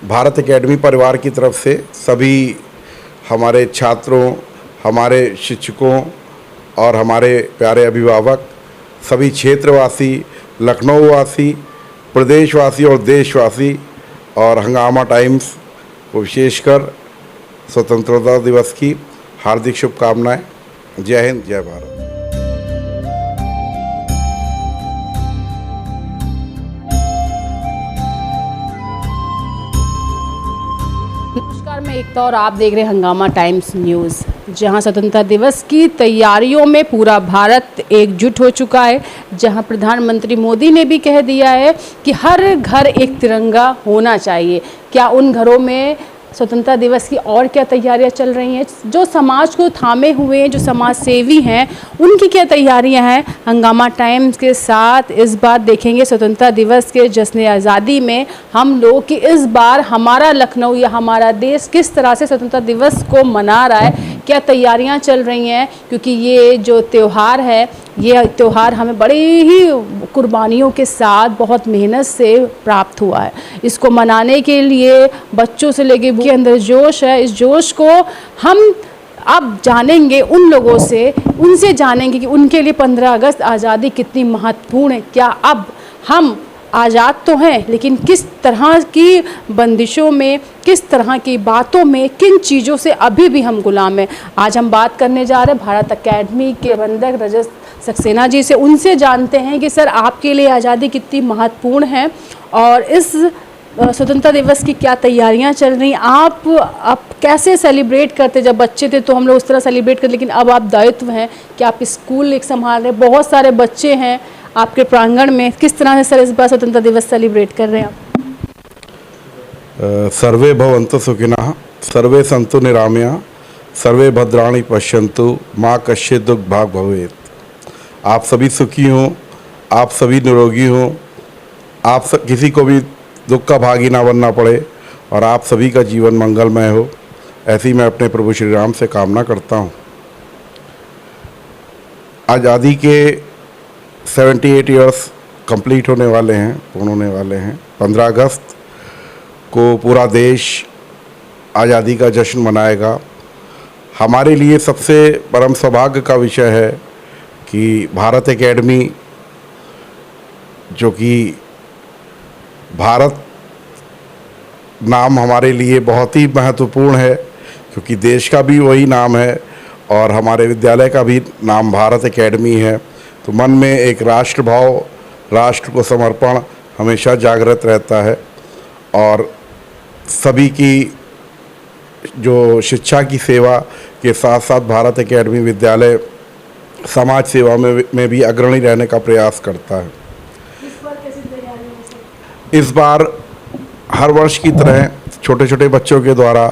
Bharat academy परिवार की तरफ से सभी हमारे छात्रों, हमारे शिक्षकों और हमारे प्यारे अभिभावक, सभी क्षेत्रवासी, लखनऊ वासी, प्रदेशवासी और देशवासी और हंगामा टाइम्स को विशेषकर स्वतंत्रता दिवस की हार्दिक शुभकामनाएं। जय हिंद, जय भारत। नमस्कार, मैं एकता और आप देख रहे हैं हंगामा टाइम्स न्यूज़, जहां स्वतंत्रता दिवस की तैयारियों में पूरा भारत एकजुट हो चुका है। जहां प्रधानमंत्री मोदी ने भी कह दिया है कि हर घर एक तिरंगा होना चाहिए। क्या उन घरों में स्वतंत्रता दिवस की और क्या तैयारियां चल रही हैं? जो समाज को थामे हुए हैं, जो समाज सेवी हैं, उनकी क्या तैयारियां हैं? हंगामा टाइम्स के साथ इस बार देखेंगे स्वतंत्रता दिवस के जश्न आज़ादी में हम लोग कि इस बार हमारा लखनऊ या हमारा देश किस तरह से स्वतंत्रता दिवस को मना रहा है, क्या तैयारियां चल रही हैं। क्योंकि ये जो त्यौहार है, ये त्यौहार हमें बड़ी ही कुर्बानियों के साथ बहुत मेहनत से प्राप्त हुआ है। इसको मनाने के लिए बच्चों से लेके के अंदर जोश है। इस जोश को हम अब जानेंगे उन लोगों से, उनसे जानेंगे कि उनके लिए 15 अगस्त आज़ादी कितनी महत्वपूर्ण है। क्या अब हम आज़ाद तो हैं, लेकिन किस तरह की बंदिशों में, किस तरह की बातों में, किन चीज़ों से अभी भी हम गुलाम हैं। आज हम बात करने जा रहे हैं भारत एकेडमी के प्रबंधक रजत सक्सेना जी से। उनसे जानते हैं कि सर, आपके लिए आज़ादी कितनी महत्वपूर्ण है और इस स्वतंत्रता दिवस की क्या तैयारियां चल रही हैं। आप कैसे सेलिब्रेट करते? जब बच्चे थे तो हम लोग उस तरह सेलिब्रेट करते, लेकिन अब आप दायित्व हैं कि आप स्कूल एक संभाल रहे, बहुत सारे बच्चे हैं आपके प्रांगण में। किस तरह से सर इस बार स्वतंत्रता दिवस सेलिब्रेट कर रहे हैं आप? सर्वे भवन्तु सुखिनः, सर्वे सन्तु निरामया, सर्वे भद्राणि पश्यन्तु, माँ कश्चित् दुःख भाग् भवेत्। आप सभी सुखी हों, आप सभी निरोगी हों, किसी को भी दुख का भागी ना बनना पड़े और आप सभी का जीवन मंगलमय हो, ऐसी मैं अपने प्रभु श्री राम से कामना करता हूँ। आज़ादी के 78 ईयर्स कंप्लीट होने वाले हैं, पूर्ण होने वाले हैं। 15 अगस्त को पूरा देश आज़ादी का जश्न मनाएगा। हमारे लिए सबसे परम सौभाग्य का विषय है कि भारत एकेडमी, जो कि भारत नाम हमारे लिए बहुत ही महत्वपूर्ण है, क्योंकि देश का भी वही नाम है और हमारे विद्यालय का भी नाम भारत एकेडमी है। तो मन में एक राष्ट्र भाव, राष्ट्र को समर्पण हमेशा जागृत रहता है और सभी की जो शिक्षा की सेवा के साथ साथ भारत एकेडमी विद्यालय समाज सेवा में भी अग्रणी रहने का प्रयास करता है। इस बार हर वर्ष की तरह छोटे छोटे बच्चों के द्वारा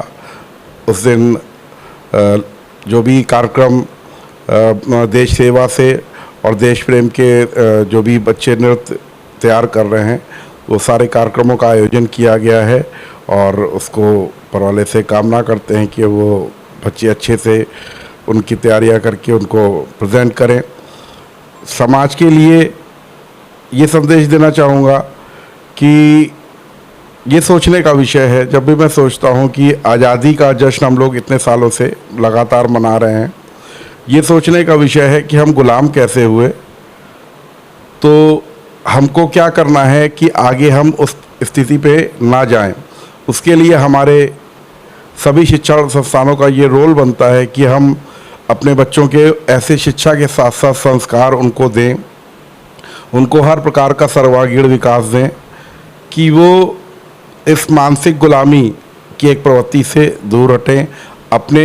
उस दिन जो भी कार्यक्रम देश सेवा से और देश प्रेम के जो भी बच्चे नृत्य तैयार कर रहे हैं, वो सारे कार्यक्रमों का आयोजन किया गया है और उसको परवाले से कामना करते हैं कि वो बच्चे अच्छे से उनकी तैयारियां करके उनको प्रेजेंट करें। समाज के लिए ये संदेश देना चाहूँगा कि ये सोचने का विषय है, जब भी मैं सोचता हूँ कि आज़ादी का जश्न हम लोग इतने सालों से लगातार मना रहे हैं, ये सोचने का विषय है कि हम गुलाम कैसे हुए, तो हमको क्या करना है कि आगे हम उस स्थिति पे ना जाएं। उसके लिए हमारे सभी शिक्षा संस्थानों का ये रोल बनता है कि हम अपने बच्चों के ऐसे शिक्षा के साथ साथ संस्कार उनको दें, उनको हर प्रकार का सर्वांगीण विकास दें कि वो इस मानसिक गुलामी की एक प्रवृत्ति से दूर हटें, अपने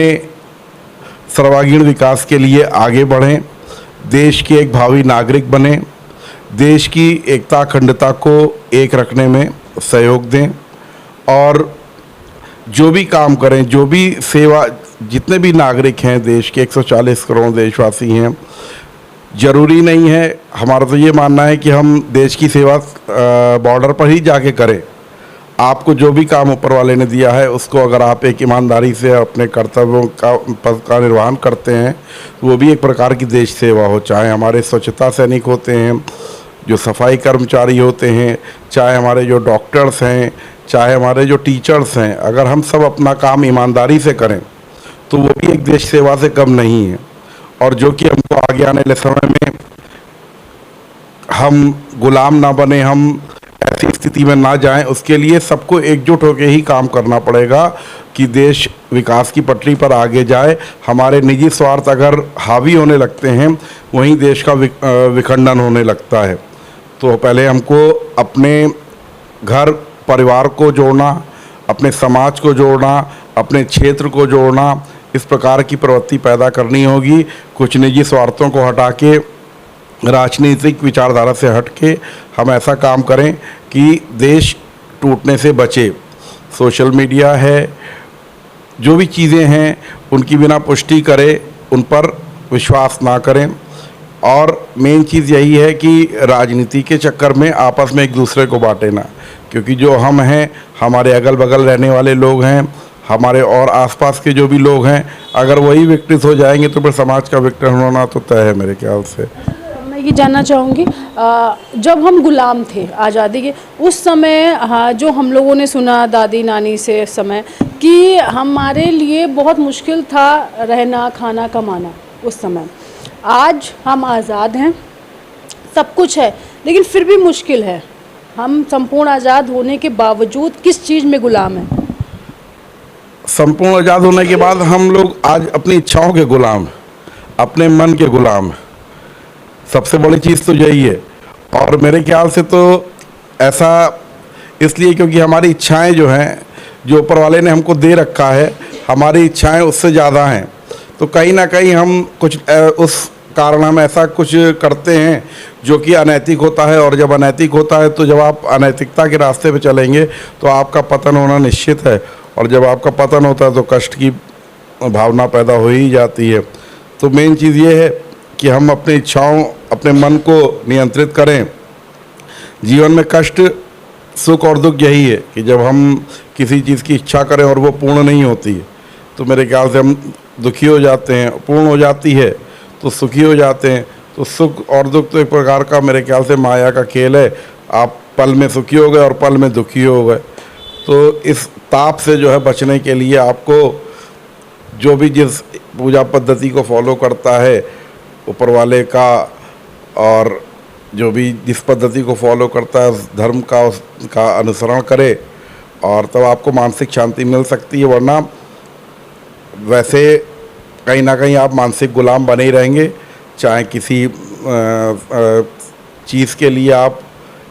सर्वांगीण विकास के लिए आगे बढ़ें, देश के एक भावी नागरिक बने, देश की एकता अखंडता को एक रखने में सहयोग दें और जो भी काम करें, जो भी सेवा, जितने भी नागरिक हैं देश के 140 करोड़ देशवासी हैं, ज़रूरी नहीं है, हमारा तो ये मानना है कि हम देश की सेवा बॉर्डर पर ही जाके करें। आपको जो भी काम ऊपर वाले ने दिया है, उसको अगर आप एक ईमानदारी से अपने कर्तव्यों का निर्वहन करते हैं, वो भी एक प्रकार की देश सेवा हो। चाहे हमारे स्वच्छता सैनिक होते हैं, जो सफाई कर्मचारी होते हैं, चाहे हमारे जो डॉक्टर्स हैं, चाहे हमारे जो टीचर्स हैं, अगर हम सब अपना काम ईमानदारी से करें तो वो भी एक देश सेवा से कम नहीं है। और जो कि हमको आगे आने वाले समय में हम गुलाम ना बने, हम ऐसी स्थिति में ना जाएं, उसके लिए सबको एकजुट होकर ही काम करना पड़ेगा कि देश विकास की पटरी पर आगे जाए। हमारे निजी स्वार्थ अगर हावी होने लगते हैं, वहीं देश का विखंडन होने लगता है। तो पहले हमको अपने घर परिवार को जोड़ना, अपने समाज को जोड़ना, अपने क्षेत्र को जोड़ना, इस प्रकार की प्रवृत्ति पैदा करनी होगी। कुछ निजी स्वार्थों को हटा के, राजनीतिक विचारधारा से हट के हम ऐसा काम करें कि देश टूटने से बचे। सोशल मीडिया है, जो भी चीज़ें हैं उनकी बिना पुष्टि करें, उन पर विश्वास ना करें। और मेन चीज़ यही है कि राजनीति के चक्कर में आपस में एक दूसरे को बांटे ना, क्योंकि जो हम हैं, हमारे अगल बगल रहने वाले लोग हैं, हमारे और आसपास के जो भी लोग हैं, अगर वही विकसित हो जाएंगे तो फिर समाज का विकटन होना तो तय है मेरे ख्याल से। मैं ये जानना चाहूँगी, जब हम गुलाम थे आज़ादी के उस समय, हाँ, जो हम लोगों ने सुना दादी नानी से समय कि हमारे लिए बहुत मुश्किल था रहना, खाना, कमाना उस समय। आज हम आज़ाद हैं, सब कुछ है, लेकिन फिर भी मुश्किल है। हम संपूर्ण आज़ाद होने के बावजूद किस चीज़ में गुलाम हैं? संपूर्ण आज़ाद होने के बाद हम लोग आज अपनी इच्छाओं के गुलाम, अपने मन के गुलाम। सबसे बड़ी चीज़ तो यही है। और मेरे ख्याल से तो ऐसा इसलिए क्योंकि हमारी इच्छाएं जो हैं, जो ऊपर वाले ने हमको दे रखा है, हमारी इच्छाएं उससे ज़्यादा हैं। तो कहीं ना कहीं हम कुछ उस कारण हम ऐसा कुछ करते हैं जो कि अनैतिक होता है। और जब अनैतिक होता है तो जब आप अनैतिकता के रास्ते पे चलेंगे तो आपका पतन होना निश्चित है। और जब आपका पतन होता है तो कष्ट की भावना पैदा हो ही जाती है। तो मेन चीज़ ये है कि हम अपनी इच्छाओं, अपने मन को नियंत्रित करें। जीवन में कष्ट, सुख और दुख यही है कि जब हम किसी चीज़ की इच्छा करें और वो पूर्ण नहीं होती है तो मेरे ख्याल से हम दुखी हो जाते हैं। पूर्ण हो जाती है तो सुखी हो जाते हैं। तो सुख और दुख तो एक प्रकार का मेरे ख्याल से माया का खेल है। आप पल में सुखी हो गए और पल में दुखी हो गए। तो इस ताप से जो है बचने के लिए आपको जो भी जिस पूजा पद्धति को फॉलो करता है ऊपर वाले का, और जो भी जिस पद्धति को फॉलो करता है उस धर्म का, उसका अनुसरण करे और तब आपको मानसिक शांति मिल सकती है। वरना वैसे कहीं ना कहीं आप मानसिक गुलाम बने ही रहेंगे। चाहे किसी चीज़ के लिए आप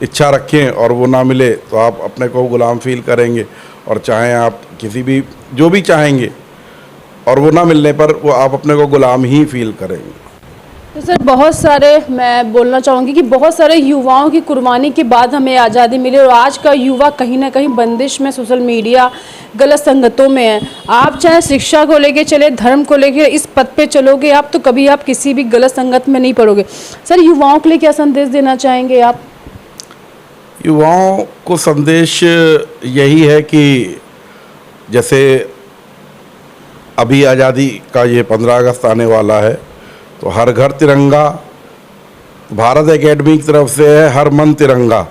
इच्छा रखें और वो ना मिले तो आप अपने को गुलाम फील करेंगे। और चाहे आप किसी भी जो भी चाहेंगे और वो ना मिलने पर वो आप अपने को गुलाम ही फील करेंगे। तो सर, बहुत सारे, मैं बोलना चाहूँगी कि बहुत सारे युवाओं की कुर्बानी के बाद हमें आज़ादी मिली और आज का युवा कहीं ना कहीं बंदिश में, सोशल मीडिया, गलत संगतों में है। आप चाहे शिक्षा को लेके चले, धर्म को लेके इस पद पे चलोगे आप तो कभी आप किसी भी गलत संगत में नहीं पड़ोगे। सर, युवाओं के लिए क्या संदेश देना चाहेंगे आप? युवाओं को संदेश यही है कि जैसे अभी आज़ादी का ये 15 अगस्त आने वाला है तो हर घर तिरंगा, भारत एकेडमी की तरफ से है हर मन तिरंगा।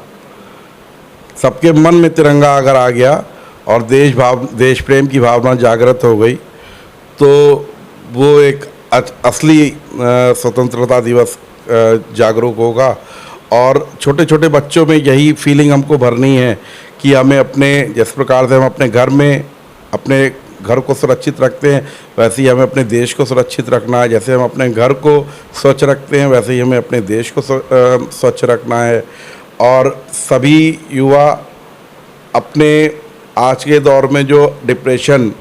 सबके मन में तिरंगा अगर आ गया और देश प्रेम की भावना जागृत हो गई तो वो एक असली स्वतंत्रता दिवस जागरूक होगा। और छोटे छोटे बच्चों में यही फीलिंग हमको भरनी है कि हमें अपने, जिस प्रकार से हम अपने घर में अपने घर को सुरक्षित रखते हैं वैसे ही हमें अपने देश को सुरक्षित रखना है। जैसे हम अपने घर को स्वच्छ रखते हैं वैसे ही हमें अपने देश को स्वच्छ रखना है। और सभी युवा अपने आज के दौर में जो डिप्रेशन,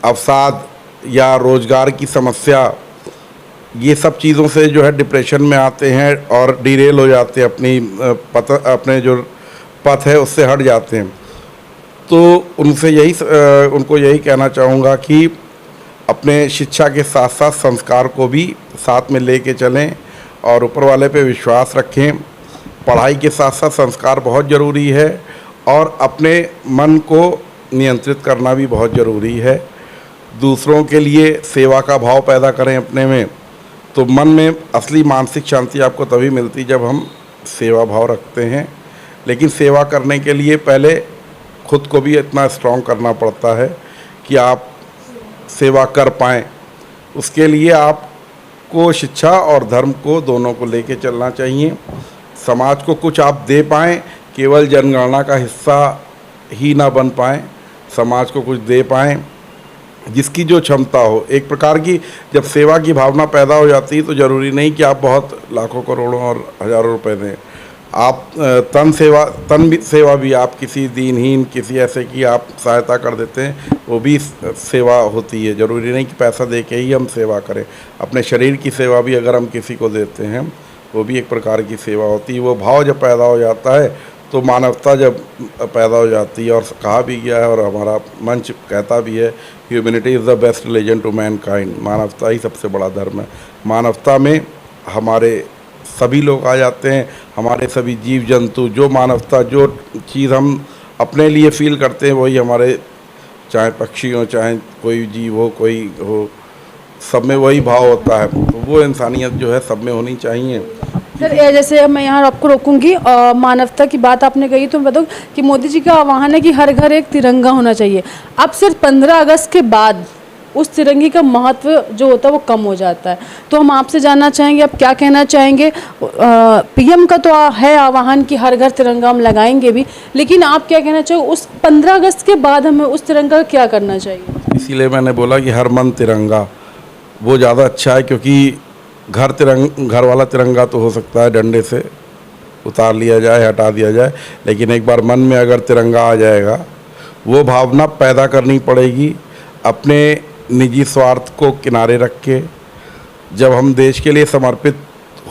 अवसाद या रोजगार की समस्या, ये सब चीज़ों से जो है डिप्रेशन में आते हैं और डिरेल हो जाते हैं, अपने जो पथ है उससे हट जाते हैं। तो उनको यही कहना चाहूँगा कि अपने शिक्षा के साथ साथ संस्कार को भी साथ में लेके चलें और ऊपर वाले पे विश्वास रखें। पढ़ाई के साथ साथ संस्कार बहुत ज़रूरी है और अपने मन को नियंत्रित करना भी बहुत ज़रूरी है। दूसरों के लिए सेवा का भाव पैदा करें अपने में, तो मन में असली मानसिक शांति आपको तभी मिलती जब हम सेवा भाव रखते हैं। लेकिन सेवा करने के लिए पहले खुद को भी इतना स्ट्रांग करना पड़ता है कि आप सेवा कर पाएँ। उसके लिए आपको शिक्षा और धर्म को दोनों को लेके चलना चाहिए। समाज को कुछ आप दे पाएँ, केवल जनगणना का हिस्सा ही ना बन पाएँ, समाज को कुछ दे पाएँ जिसकी जो क्षमता हो। एक प्रकार की जब सेवा की भावना पैदा हो जाती है तो ज़रूरी नहीं कि आप बहुत लाखों करोड़ों और हज़ारों रुपए दें। आप तन सेवा भी आप किसी दीनहीन किसी ऐसे की आप सहायता कर देते हैं, वो भी सेवा होती है। ज़रूरी नहीं कि पैसा दे के ही हम सेवा करें। अपने शरीर की सेवा भी अगर हम किसी को देते हैं वो भी एक प्रकार की सेवा होती है। वो भाव जब पैदा हो जाता है तो मानवता जब पैदा हो जाती है, और कहा भी गया है और हमारा मंच कहता भी है, humanity is the best religion to mankind. मानवता ही सबसे बड़ा धर्म है। मानवता में हमारे सभी लोग आ जाते हैं, हमारे सभी जीव जंतु। जो मानवता जो चीज़ हम अपने लिए फील करते हैं वही हमारे, चाहे पक्षी हो चाहे कोई जीव हो कोई हो, सब में वही भाव होता है। तो वो इंसानियत जो है सब में होनी चाहिए। सर जैसे मैं यहाँ आपको रोकूंगी, मानवता की बात आपने कही तो मैं बताऊँ कि मोदी जी का आह्वान है कि हर घर एक तिरंगा होना चाहिए। अब सिर्फ 15 अगस्त के बाद उस तिरंगे का महत्व जो होता है वो कम हो जाता है। तो हम आपसे जानना चाहेंगे आप क्या कहना चाहेंगे। पीएम का तो है आह्वान कि हर घर तिरंगा हम लगाएंगे भी, लेकिन आप क्या कहना चाहोगे उस 15 अगस्त के बाद हमें उस तिरंगा का क्या करना चाहिए? इसीलिए मैंने बोला कि हर मन तिरंगा, वो ज़्यादा अच्छा है। क्योंकि घर वाला तिरंगा तो हो सकता है डंडे से उतार लिया जाए, हटा दिया जाए, लेकिन एक बार मन में अगर तिरंगा आ जाएगा, वो भावना पैदा करनी पड़ेगी। अपने निजी स्वार्थ को किनारे रख के जब हम देश के लिए समर्पित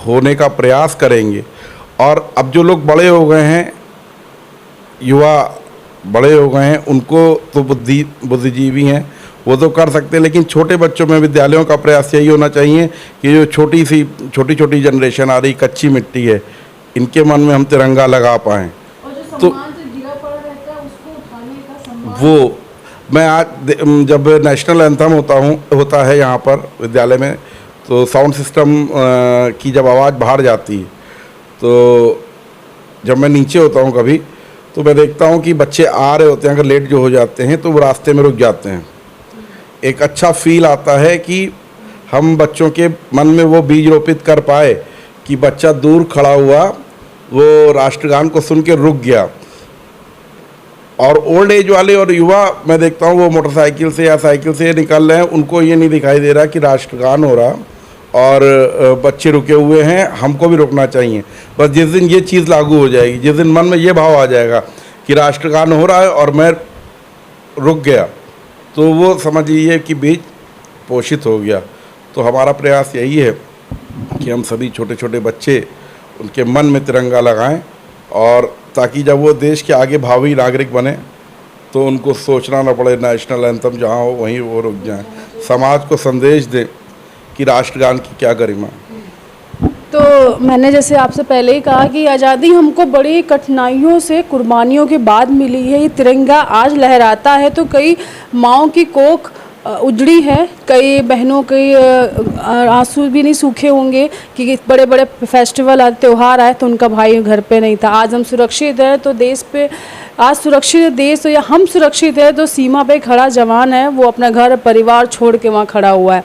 होने का प्रयास करेंगे, और अब जो लोग बड़े हो गए हैं, युवा बड़े हो गए हैं, उनको तो बुद्धिजीवी हैं, वो तो कर सकते हैं, लेकिन छोटे बच्चों में विद्यालयों का प्रयास यही होना चाहिए कि जो छोटी छोटी जनरेशन आ रही, कच्ची मिट्टी है, इनके मन में हम तिरंगा लगा पाएँ। तो वो मैं आज जब नेशनल एंथम होता है यहाँ पर विद्यालय में, तो साउंड सिस्टम की जब आवाज़ बाहर जाती है, तो जब मैं नीचे होता हूँ कभी, तो मैं देखता हूँ कि बच्चे आ रहे होते हैं, अगर लेट जो हो जाते हैं तो वो रास्ते में रुक जाते हैं। एक अच्छा फील आता है कि हम बच्चों के मन में वो बीज रोपित कर पाए कि बच्चा दूर खड़ा हुआ, वो राष्ट्रगान को सुन के रुक गया। और ओल्ड एज वाले और युवा मैं देखता हूँ वो मोटरसाइकिल से या साइकिल से निकल रहे हैं, उनको ये नहीं दिखाई दे रहा कि राष्ट्रगान हो रहा और बच्चे रुके हुए हैं, हमको भी रुकना चाहिए। बस जिस दिन ये चीज़ लागू हो जाएगी, जिस दिन मन में ये भाव आ जाएगा कि राष्ट्रगान हो रहा है और मैं रुक गया, तो वो समझ लीजिए कि बीज पोषित हो गया। तो हमारा प्रयास यही है कि हम सभी छोटे छोटे बच्चे उनके मन में तिरंगा लगाएं, और ताकि जब वो देश के आगे भावी नागरिक बने तो उनको सोचना ना पड़े नेशनल एंथम जहाँ हो वहीं वो रुक जाएं। समाज को संदेश दें कि राष्ट्रगान की क्या गरिमा। तो मैंने जैसे आपसे पहले ही कहा कि आज़ादी हमको बड़ी कठिनाइयों से कुर्बानियों के बाद मिली है। ये तिरंगा आज लहराता है तो कई माँओं की कोख उजड़ी है, कई बहनों के आंसू भी नहीं सूखे होंगे कि बड़े बड़े फेस्टिवल आए, त्यौहार आए तो उनका भाई घर पे नहीं था। आज हम सुरक्षित हैं तो देश पे, आज सुरक्षित देश हो या हम सुरक्षित हैं तो सीमा पे खड़ा जवान है, वो अपना घर परिवार छोड़ के वहाँ खड़ा हुआ है।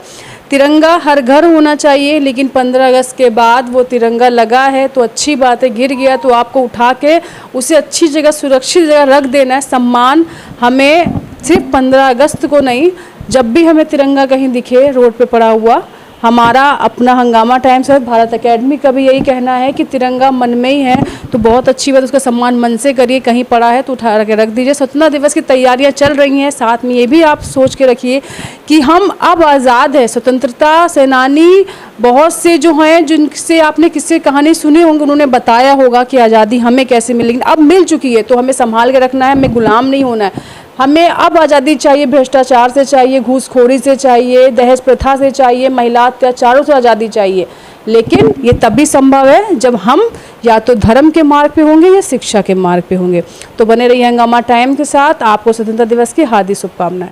तिरंगा हर घर होना चाहिए, लेकिन 15 अगस्त के बाद वो तिरंगा लगा है तो अच्छी बात है, गिर गया तो आपको उठा के उसे अच्छी जगह सुरक्षित जगह रख देना है। सम्मान हमें सिर्फ 15 अगस्त को नहीं, जब भी हमें तिरंगा कहीं दिखे रोड पे पड़ा हुआ, हमारा अपना हंगामा टाइम्स और भारत एकेडमी का भी यही कहना है कि तिरंगा मन में ही है तो बहुत अच्छी बात, उसका सम्मान मन से करिए। कहीं पड़ा है तो उठा के रख दीजिए। स्वतंत्रता दिवस की तैयारियां चल रही हैं, साथ में ये भी आप सोच के रखिए कि हम अब आज़ाद है। स्वतंत्रता सेनानी बहुत से जो हैं, जिनसे आपने किस्से कहानी सुने होंगे, उन्होंने बताया होगा कि आज़ादी हमें कैसे मिली, लेकिन अब मिल चुकी है तो हमें संभाल के रखना है, हमें गुलाम नहीं होना है। हमें अब आज़ादी चाहिए, भ्रष्टाचार से चाहिए, घूसखोरी से चाहिए, दहेज प्रथा से चाहिए, महिला अत्याचारों से आज़ादी चाहिए। लेकिन ये तभी संभव है जब हम या तो धर्म के मार्ग पे होंगे या शिक्षा के मार्ग पे होंगे। तो बने रहिए हंगामा टाइम के साथ। आपको स्वतंत्रता दिवस की हार्दिक शुभकामनाएं।